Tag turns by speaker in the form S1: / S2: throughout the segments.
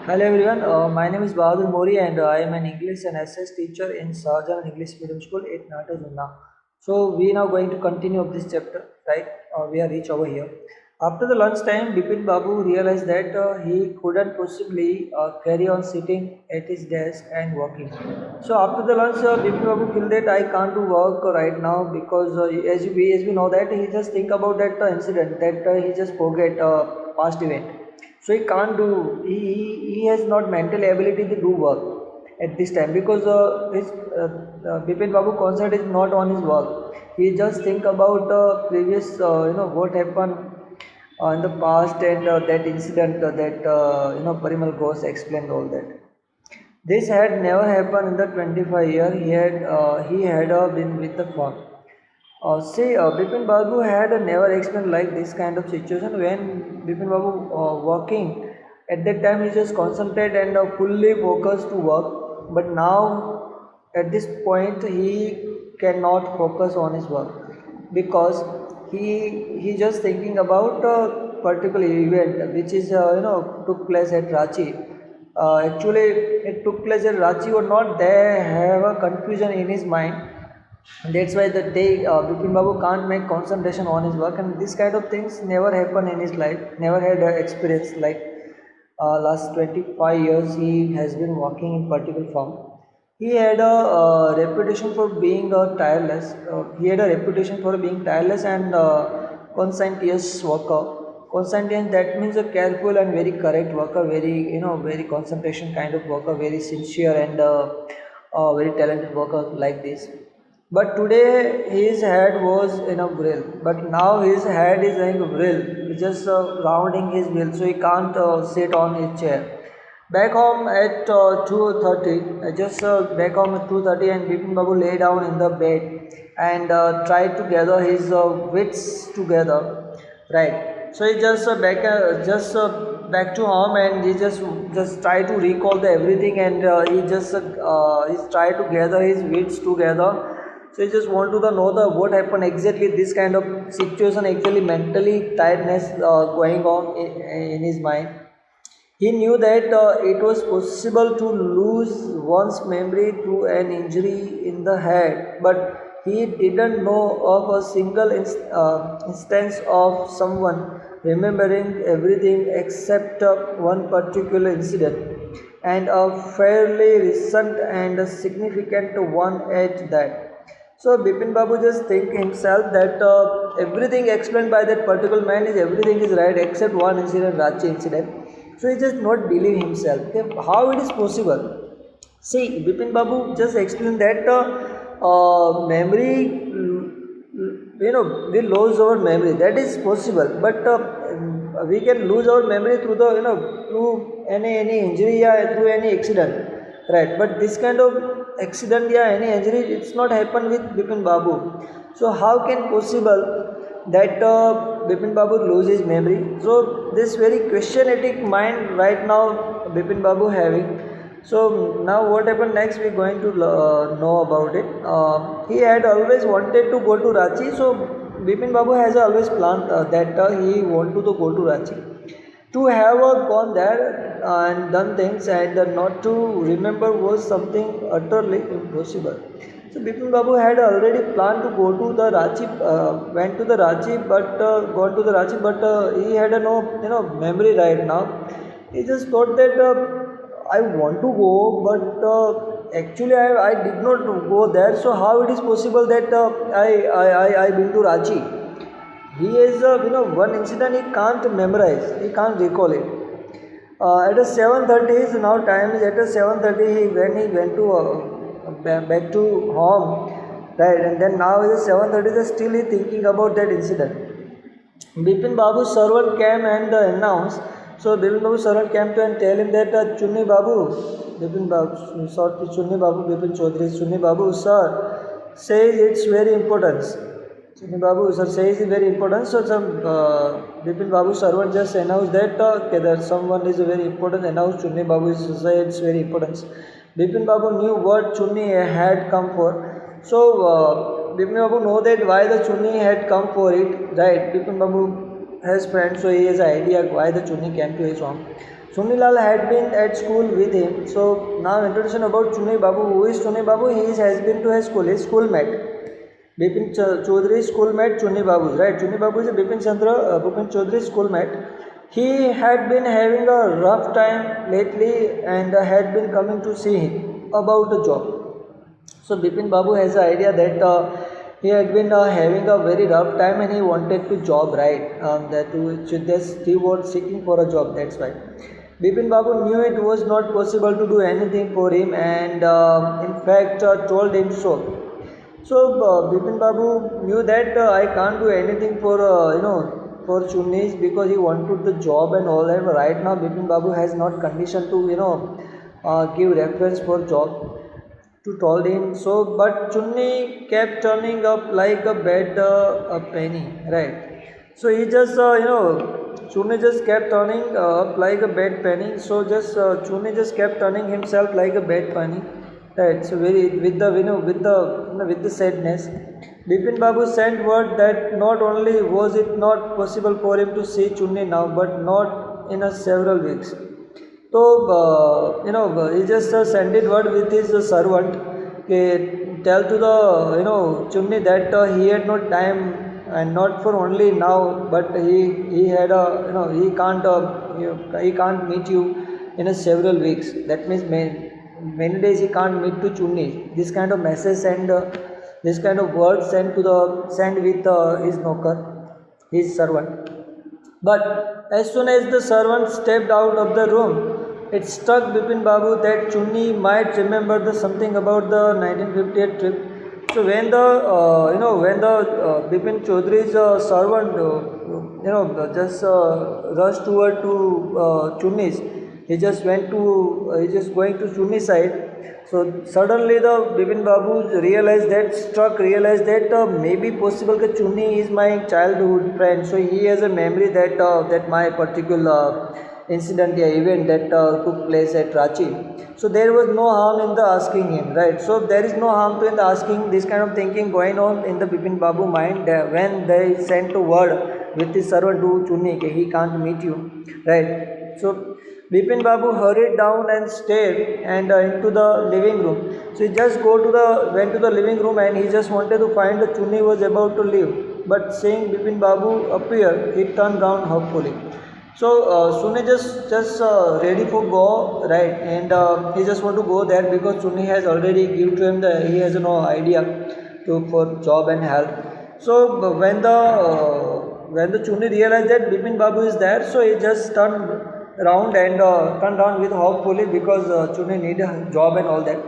S1: Hello everyone, my name is Bahadur Mori and I am an English and SS teacher in Sahajan English Medium School at Natajunna. So we now going to continue of this chapter, right? We are reach over here. After the lunch time, Bipin Babu realized that he couldn't possibly carry on sitting at his desk and working. So after the lunch, Bipin Babu feel that I can't do work right now because as we know that he just think about that incident that he just forget past event, so he can't do he has not mental ability to do work at this time because his Bipin Babu concert is not on his work. He just think about previous what happened in the past and that incident that Parimal Ghosh explained all that. This had never happened in the 25 year he had been with the firm. Bipin Babu had never experienced like this kind of situation when Bipin Babu working. At that time, he just concentrated and fully focused to work. But now, at this point, he cannot focus on his work because he just thinking about a particular event which is took place at Ranchi. Actually, it took place at Ranchi or not. They have a confusion in his mind. That's why the day Bipin Babu can't make concentration on his work, and this kind of things never happen in his life. Never had experience like last 25 years he has been working in particular firm. He had a reputation for being tireless. He had a reputation for being tireless and conscientious worker. Conscientious, that means a careful and very correct worker, very concentration kind of worker, very sincere and very talented worker like this. But today his head was in a grill. But now his head is in a grill. He's just rounding his wheel, so he can't sit on his chair. Back home at 2:30, just back home at 2:30, and Bipin Babu lay down in the bed and tried to gather his wits together. Right. So he just back to home, and he just try to recall the everything, and he try to gather his wits together. So he just want to know the what happened exactly. This kind of situation actually mentally tiredness going on in his mind. He knew that it was possible to lose one's memory through an injury in the head, but he didn't know of a single instance of someone remembering everything except one particular incident, and a fairly recent and a significant one at that. So Bipin Babu just think himself that everything explained by that particular man is everything is right except one incident, Ranchi incident. So he just not believe himself. Okay, how it is possible? See, Bipin Babu just explained that memory, we lose our memory. That is possible, but we can lose our memory through the through any injury or through any accident, right? But this kind of accident or any injury, it's not happen with Bipin Babu. So how can possible that Bipin Babu lose his memory? So this very questionatic mind right now Bipin Babu having. So now what happened next? We're going to know about it. He had always wanted to go to Ranchi. So Bipin Babu has always planned that he wanted to go to Ranchi. To have gone there and done things and not to remember was something utterly impossible. So Bipin Babu had already planned to go to the Ranchi, went to the Ranchi, but gone to the Ranchi, but he had no memory right now. He just thought that I want to go, but actually I did not go there. So how it is possible that I been to Ranchi? He is one incident he can't memorize, he can't recall it. At a 7:30 is now time is at a 7:30 when he went to back to home, right? And then now it is 7:30, still he thinking about that incident. Bipin Babu's servant came and announced. So Bipin Babu's servant came to and tell him that Chunni Babu, Bipin Babu, sorry, Chunni Babu, Bipin Chaudhary, Chunni Babu, sir, says it's very important. Chunni Babu, sir, says it's very important. So some Bipin Babu's servant just announced that that someone is very important. Announced Chunni Babu is say it's very important. Bipin Babu knew what Chunni had come for. So Bipin Babu know that why the Chunni had come for it, right? Bipin Babu has friends, so he has an idea why the Chunni came to his home. Chunilal had been at school with him. So now introduction about Chunni Babu. Who is Chunni Babu? Has been to his school. His schoolmate. Bipin Chaudhary's schoolmate Chunni Babu. Right. Chunni Babu is a Bipin Chaudhary's schoolmate. He had been having a rough time lately and had been coming to see him about a job. So Bipin Babu has the idea that he had been having a very rough time and he wanted to job, right? He was seeking for a job. That's why Bipin Babu knew it was not possible to do anything for him and in fact told him so. So Bipin Babu knew that I can't do anything for for Chunnis because he wanted the job and all that. But right now Bipin Babu has not condition to give reference for job to told him. So but Chunni kept turning up like a bad a penny, right? So he just Chunni just kept turning up like a bad penny. So just Chunni just kept turning himself like a bad penny. Right. So very with the with the sadness, Bipin Babu sent word that not only was it not possible for him to see Chunni now, but not in a several weeks. So he just sent it word with his servant. Tell to the Chunni that he had no time and not for only now, but he had a he can't meet you in a several weeks. That means many days he can't meet to Chunni. This kind of message and this kind of word sent with his knocker, his servant. But as soon as the servant stepped out of the room, it struck Bipin Babu that Chunni might remember something about the 1958 trip. So when the Bipin Chaudhary's servant just rushed toward to Chunni's, he just going to Chunni's side. So suddenly the Bipin Babu realized that maybe possible that Chunni is my childhood friend. So he has a memory that my particular incident or event that took place at Ranchi. So there was no harm in the asking him, right? So there is no harm to in the asking. This kind of thinking going on in the Bipin Babu mind when they sent a word with his servant to Chunni that he can't meet you, right? So Bipin Babu hurried down and stayed and into the living room. So he just went to the living room and he just wanted to find the Chunni was about to leave. But seeing Bipin Babu appear, he turned round hopefully. So Chunni just ready for go, right, and he just want to go there because Chunni has already given to him he has no idea for job and help. So when the Chunni realized that Bipin Babu is there, so he just turned around with hopefully because Chunni need a job and all that,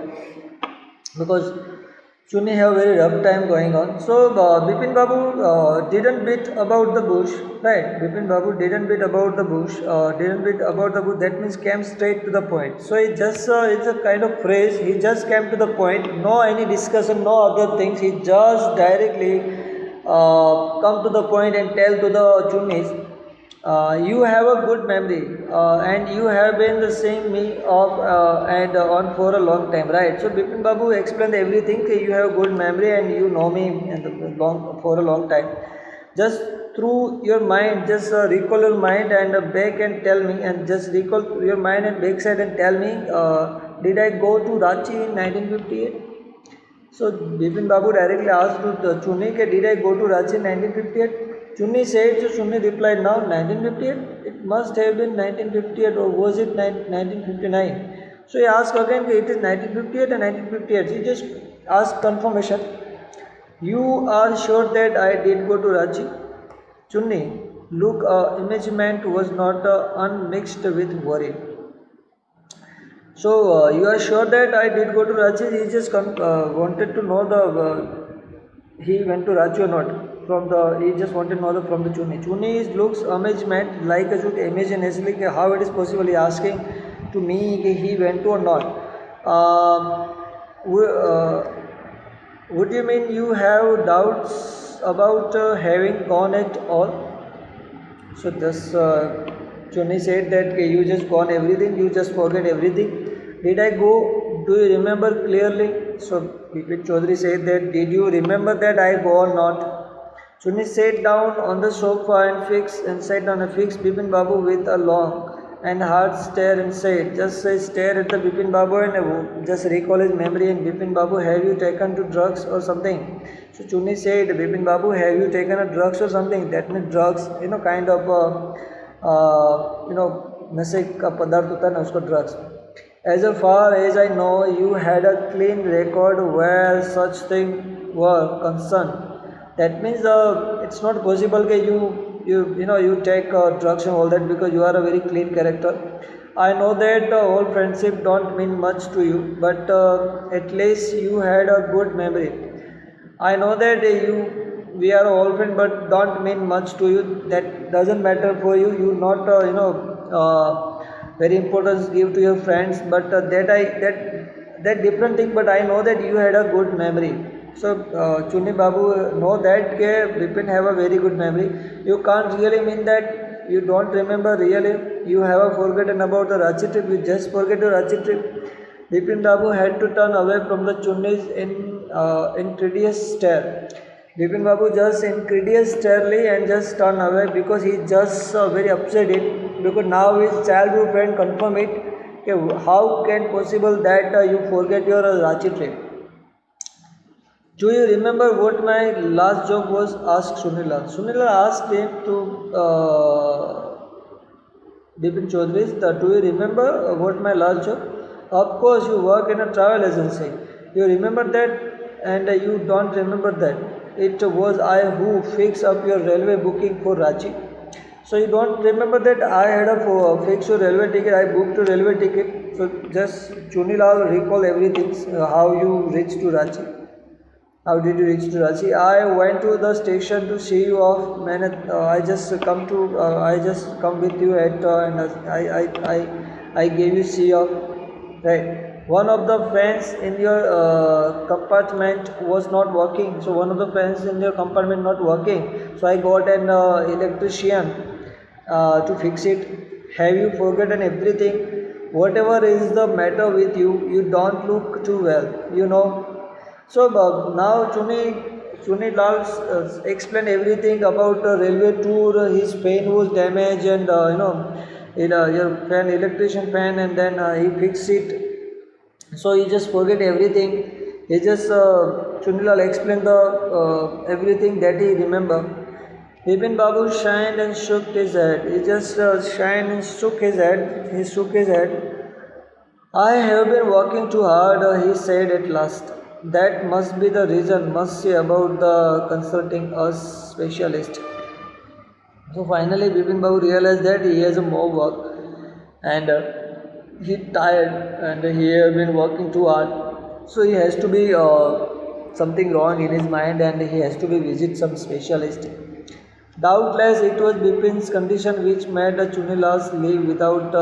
S1: because Chunni have very rough time going on. So Bipin Babu didn't beat about the bush, right? Bipin Babu didn't beat about the bush, that means came straight to the point. So it just it's a kind of phrase. He just came to the point, no any discussion, no other things. He just directly come to the point and tell to the Chunnis, you have a good memory and you have been seeing me off and on for a long time, right? So Bipin Babu explained everything. You have a good memory and you know me for a long time. Just through your mind, just recall your mind and back and tell me, and just recall your mind and backside and tell me, did I go to Ranchi in 1958? So Bipin Babu directly asked to Chunni, did I go to Ranchi in 1958? Chunni said, so Chunni replied, now 1958? It must have been 1958 or was it 1959? So he asked again, it is 1958 and 1958. He just asked confirmation. You are sure that I did go to Ranchi? Chunni, look, amazement was not unmixed with worry. So you are sure that I did go to Ranchi? He just wanted to know he went to Ranchi or not. He just wanted to know from the Chunni. Chunni looks amazement like I should imagine easily how it is possible. He asking to me he went to or not. Would you mean you have doubts about having gone at all? So this Chunni said that you just gone everything, you just forget everything. Did I go? Do you remember clearly? So Bipin Chaudhary said that, did you remember that I go or not? Chunni sat down on the sofa and sat on a fixed Bipin Babu with a long and Harsh stared and said, just say stare at the Bipin Babu and just recall his memory. And Bipin Babu, have you taken to drugs or something? So Chunni said, Bipin Babu, have you taken a drugs or something? That means drugs, kind of नशे का पदार्थ होता है ना, उसको drugs. As far as I know, you had a clean record where such things were concerned. That means it's not possible that you take drugs and all that, because you are a very clean character. I know that all friendship don't mean much to you, but at least you had a good memory. I know that we are all friends, but don't mean much to you. That doesn't matter for you. You not very importance give to your friends, but that different thing. But I know that you had a good memory. So Chunni Babu know that Bipin have a very good memory. You can't really mean that you don't remember really. You have forgotten about the Ranchi trip. You just forget your Ranchi trip. Bipin Babu had to turn away from the Chunnis in incredulous stare. Bipin Babu just incredulous starely and just turned away, because he just very upset it, because now his childhood friend confirm it. How can possible that you forget your Ranchi trip? Do you remember what my last job was? Asked Sunilal. Sunilal asked him to Bipin Chaudhary, do you remember what my last job? Of course, you work in a travel agency. You remember that, and you don't remember that. It was I who fixed up your railway booking for Ranchi. So you don't remember that I had a fixed your railway ticket. I booked a railway ticket. So just Chunilal recall everything. How you reached to Ranchi. How did you reach to Ranchi? I went to the station to see you off. I just come with you at and I gave you see off. Right. One of the fans in your compartment was not working. So one of the fans in your compartment not working. So I got an electrician to fix it. Have you forgotten everything? Whatever is the matter with you, you don't look too well. So now Chunni Lal explained everything about the railway tour. His pen was damaged, and your fan, electrician fan, and then he fixed it. So he just forget everything. He just Chunni Lal explained the everything that he remember. Bipin Babu shined and shook his head. He just shined and shook his head. He shook his head. I have been working too hard, he said at last. That must be the reason, must say about the consulting a specialist. So finally Bipin Babu realized that he has more work, and he tired, and he has been working too hard. So he has to be something wrong in his mind, and he has to be visit some specialist. Doubtless it was Bipin's condition which made Chunni Lal's leave without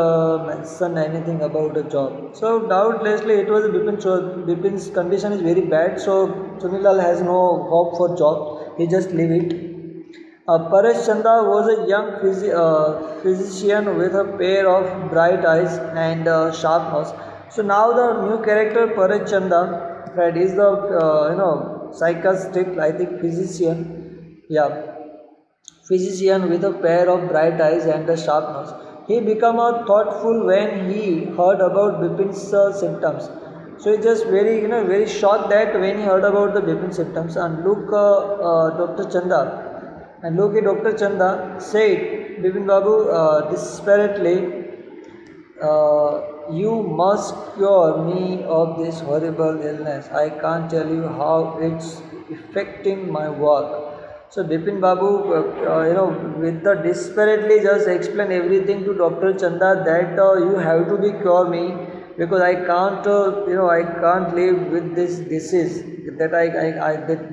S1: mention anything about the job. So doubtlessly it was Bipin's condition is very bad, so Chunni Lal has no hope for job. He just leave it. Paresh Chanda was a young physician with a pair of bright eyes and sharp nose. So now the new character Paresh Chanda, right, is the psychiatrist, I think physician, yeah, physician with a pair of bright eyes and a sharp nose. He became thoughtful when he heard about Bipin's symptoms. So he just very shocked that when he heard about the Bipin symptoms. And look, Dr. Chanda, said, Bipin Babu desperately, you must cure me of this horrible illness. I can't tell you how it's affecting my work. So Bipin Babu, with the desperately just explain everything to Dr. Chanda that you have to be cure me, because I can't, I can't live with this disease. That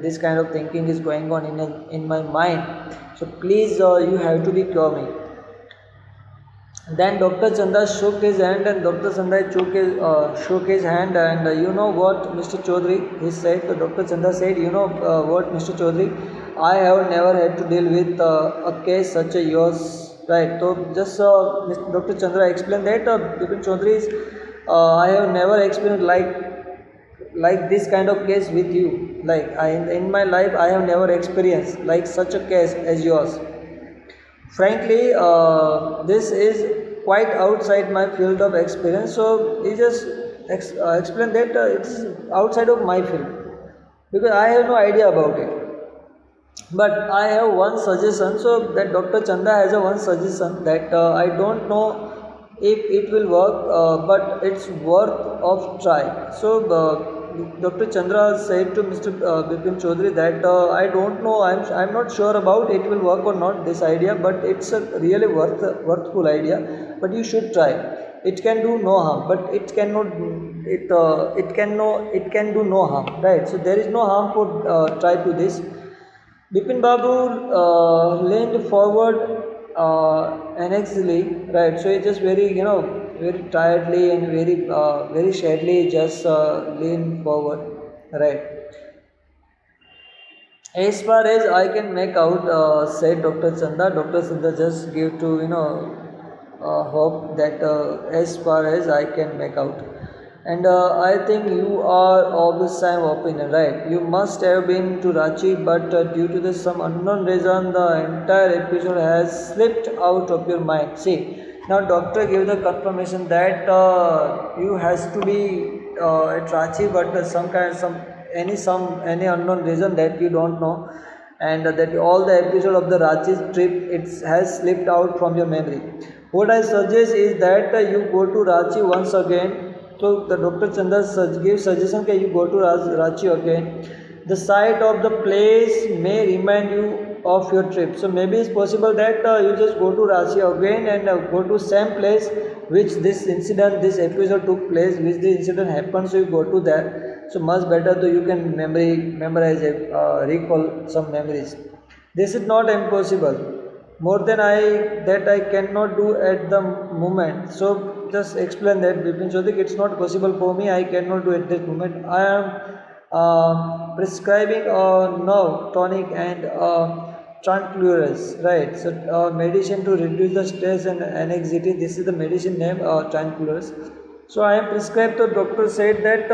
S1: this kind of thinking is going on in my mind. So please, you have to be cure me. Then Dr. Chanda shook his hand, and Dr. Chanda shook his hand, and you know what, Mr. Chaudhary, he said. So Dr. Chanda said, what, Mr. Chaudhary, I have never had to deal with a case such as yours, right? So just Dr. Chandra explained that Bipin Chaudhary is, I have never experienced like this kind of case with you. Like in my life, I have never experienced like such a case as yours. Frankly, this is quite outside my field of experience. So he just explained that it's outside of my field because I have no idea about it. But I have one suggestion. So that Dr. Chanda has a one suggestion that I don't know if it will work, but it's worth of try. So Dr. Chandra said to Mr. Bipin Chaudhary that I don't know, I'm not sure about it will work or not this idea, but it's a really worthful idea, but you should try. It can do no harm, but it can do no harm, right? So there is no harm for try to this. Bipin Babu leaned forward annexely, right? So he just very, very tiredly and very sadly just leaned forward, right? As far as I can make out, said Dr. Chanda, Dr. Chanda just give to, hope that as far as I can make out. And I think you are of the same opinion, right? You must have been to Ranchi, but due to some unknown reason, the entire episode has slipped out of your mind. See, now doctor gave the confirmation that you has to be at Ranchi, but any unknown reason that you don't know, and that all the episode of the Ranchi trip it has slipped out from your memory. What I suggest is that you go to Ranchi once again. So the Dr. Chandra gives suggestion that you go to Ranchi again. The site of the place may remind you of your trip. So maybe it's possible that you just go to Ranchi again and go to same place which this episode took place, which the incident happened. So you go to there. So much better, so you can memorize it, recall some memories. This is not impossible. More than I cannot do at the moment. So just explain that Bipin Chaudhary, it's not possible for me. I cannot do at this moment. I am prescribing a nerve tonic and tranquilizers, right? So medicine to reduce the stress and anxiety. This is the medicine name, tranquilizers. So I am prescribed. The doctor said that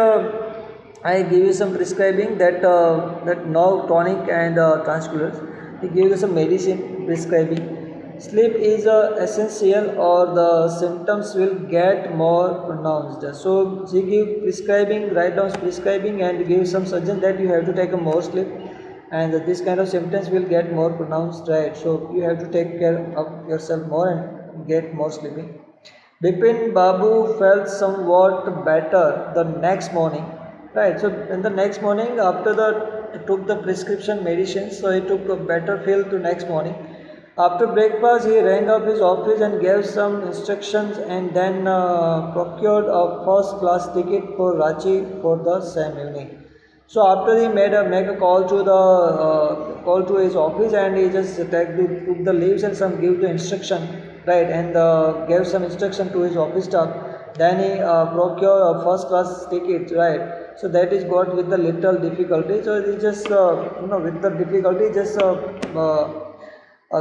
S1: I give you some prescribing that nerve tonic and tranquilizers. He gave you some medicine prescribing. Sleep is essential or the symptoms will get more pronounced. So she give prescribing, write down prescribing and give some suggestion that you have to take a more sleep and this kind of symptoms will get more pronounced, right? So you have to take care of yourself more and get more sleeping. Bipin Babu felt somewhat better the next morning, right? So in the next morning after took the prescription medicine, so he took a better feel to next morning. After breakfast, he rang up his office and gave some instructions and then procured a first class ticket for Ranchi for the same evening. So after he make a call to the call to his office and he just took the leaves and some give the instruction, right, and gave some instruction to his office staff. Then he procured a first class ticket, right. So that is got with the little difficulty. So he just with the difficulty just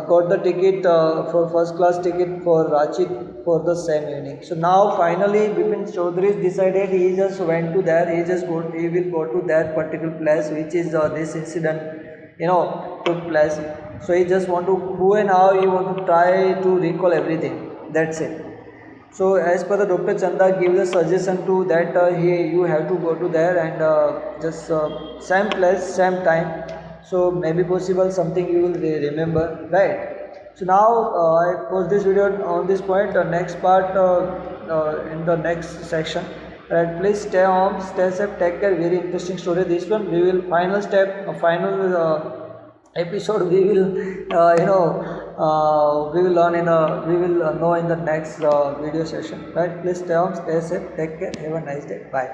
S1: got the ticket for first class ticket for Ranchi for the same evening. So now finally Bipin Chaudhary decided he just went to there. He will go to that particular place which is this incident took place. So he just want to who and how he want to try to recall everything. That's it. So as per the Dr. Chanda gives a suggestion to that you have to go to there and just same place, same time. So maybe possible something you will remember, right? So now I post this video on this point. The next part in the next section. Right? Please stay home, stay safe, take care. Very interesting story. This one we will final step, final episode. We will we will learn we will know in the next video session. Right? Please stay home, stay safe, take care. Have a nice day. Bye.